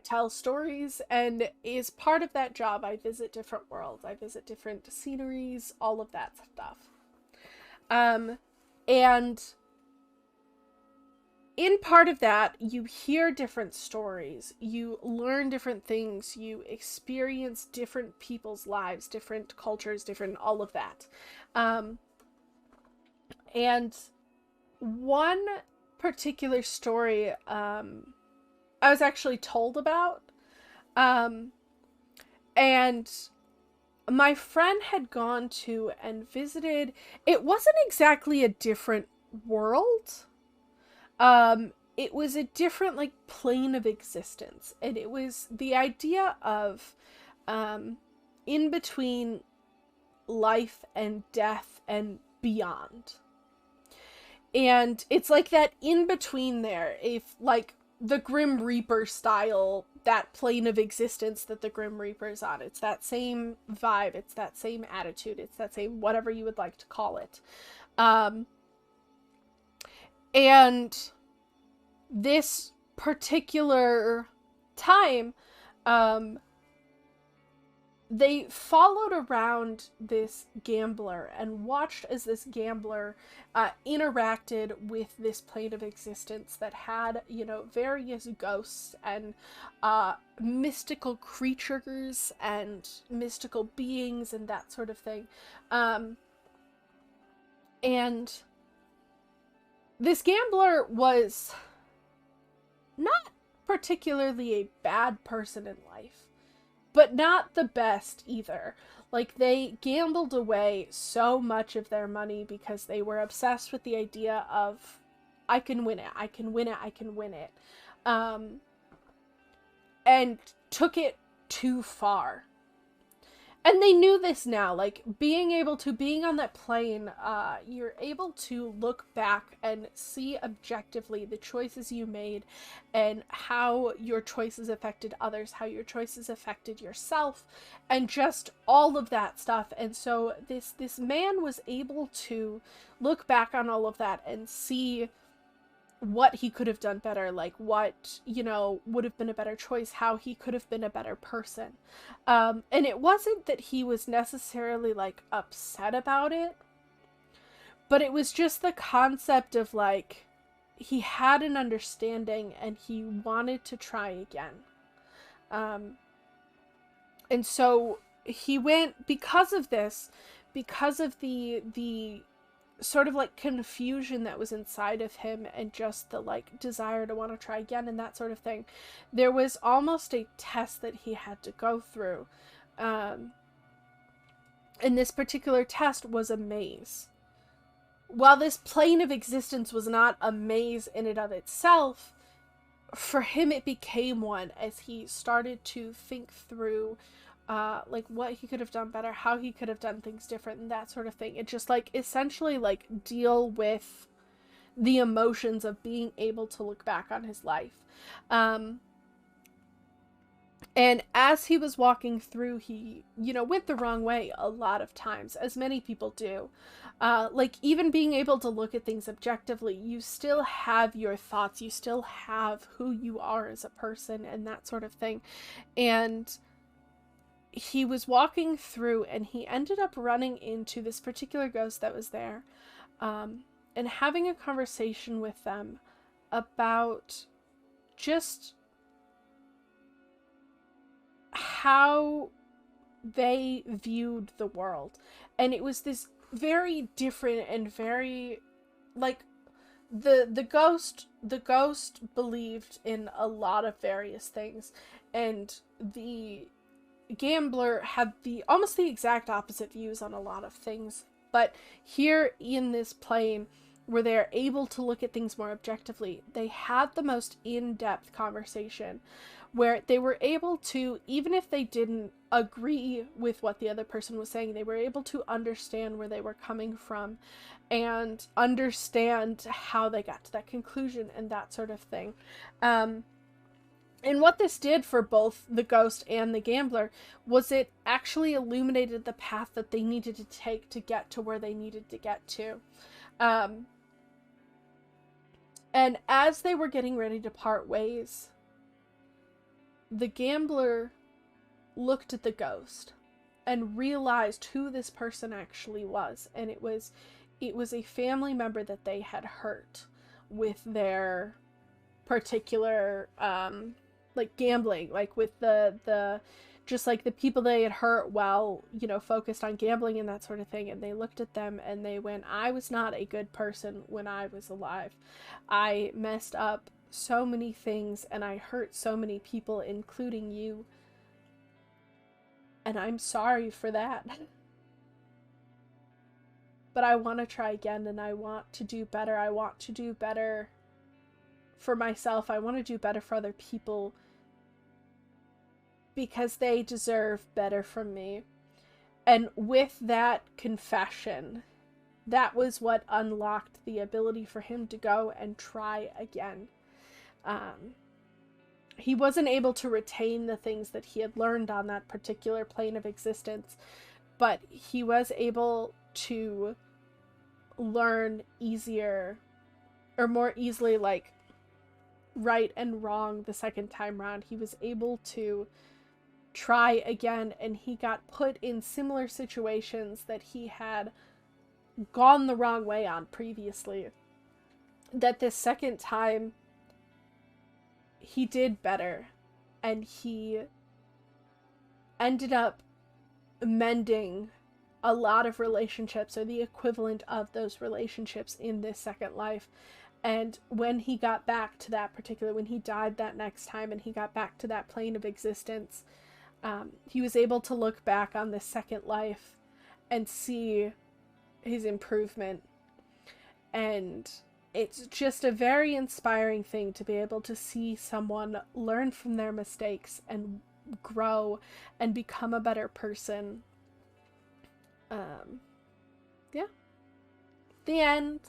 tell stories, and as part of that job, I visit different worlds. I visit different sceneries, all of that stuff. And in part of that, you hear different stories, you learn different things, you experience different people's lives, different cultures, different all of that. And one particular story I was actually told about, and my friend had gone to and visited. It wasn't exactly a different world. It was a different, like, plane of existence, and it was the idea of in between life and death and beyond. And it's like that in between there, if like the Grim Reaper style, that plane of existence that the Grim Reaper's on. It's that same vibe, it's that same attitude, it's that same whatever you would like to call it. And this particular time, they followed around this gambler and watched as this gambler interacted with this plane of existence that had, you know, various ghosts and mystical creatures and mystical beings and that sort of thing. And this gambler was not particularly a bad person in life, but not the best either. Like, they gambled away so much of their money because they were obsessed with the idea of, I can win it, I can win it, I can win it. And took it too far. And they knew this now, like, being on that plane, you're able to look back and see objectively the choices you made and how your choices affected others, how your choices affected yourself, and just all of that stuff. And so this man was able to look back on all of that and see what he could have done better, like what, you know, would have been a better choice, how he could have been a better person. And it wasn't that he was necessarily, like, upset about it, but it was just the concept of, like, he had an understanding and he wanted to try again. And so he went, because of this, because of the sort of, like, confusion that was inside of him and just the, like, desire to want to try again and that sort of thing, there was almost a test that he had to go through. And this particular test was a maze. While this plane of existence was not a maze in and of itself, for him it became one as he started to think through like, what he could have done better, how he could have done things different, and that sort of thing. It just, like, essentially, like, deal with the emotions of being able to look back on his life. And as he was walking through, he, you know, went the wrong way a lot of times, as many people do. Like, even being able to look at things objectively, you still have your thoughts, you still have who you are as a person, and that sort of thing. And he was walking through and he ended up running into this particular ghost that was there, and having a conversation with them about just how they viewed the world. And it was this very different and very, like, the ghost believed in a lot of various things, and the gambler had almost the exact opposite views on a lot of things. But here in this plane, where they're able to look at things more objectively, they had the most in-depth conversation where they were able to, even if they didn't agree with what the other person was saying, they were able to understand where they were coming from and understand how they got to that conclusion and that sort of thing. And what this did for both the ghost and the gambler was it actually illuminated the path that they needed to take to get to where they needed to get to. And as they were getting ready to part ways, the gambler looked at the ghost and realized who this person actually was, and it was a family member that they had hurt with their particular like gambling, like with the just like the people they had hurt while, you know, focused on gambling and that sort of thing. And they looked at them and they went, I was not a good person when I was alive. I messed up so many things and I hurt so many people, including you. And I'm sorry for that. But I want to try again, and I want to do better. I want to do better for myself. I want to do better for other people, because they deserve better from me. And with that confession, that was what unlocked the ability for him to go and try again. He wasn't able to retain the things that he had learned on that particular plane of existence, but he was able to learn easier, or more easily, like right and wrong the second time round. He was able to try again, and he got put in similar situations that he had gone the wrong way on previously, that this second time he did better, and he ended up mending a lot of relationships, or the equivalent of those relationships, in this second life. And when he got back to that particular, when he died that next time and he got back to that plane of existence, he was able to look back on this second life and see his improvement. And it's just a very inspiring thing to be able to see someone learn from their mistakes and grow and become a better person. Yeah. The end.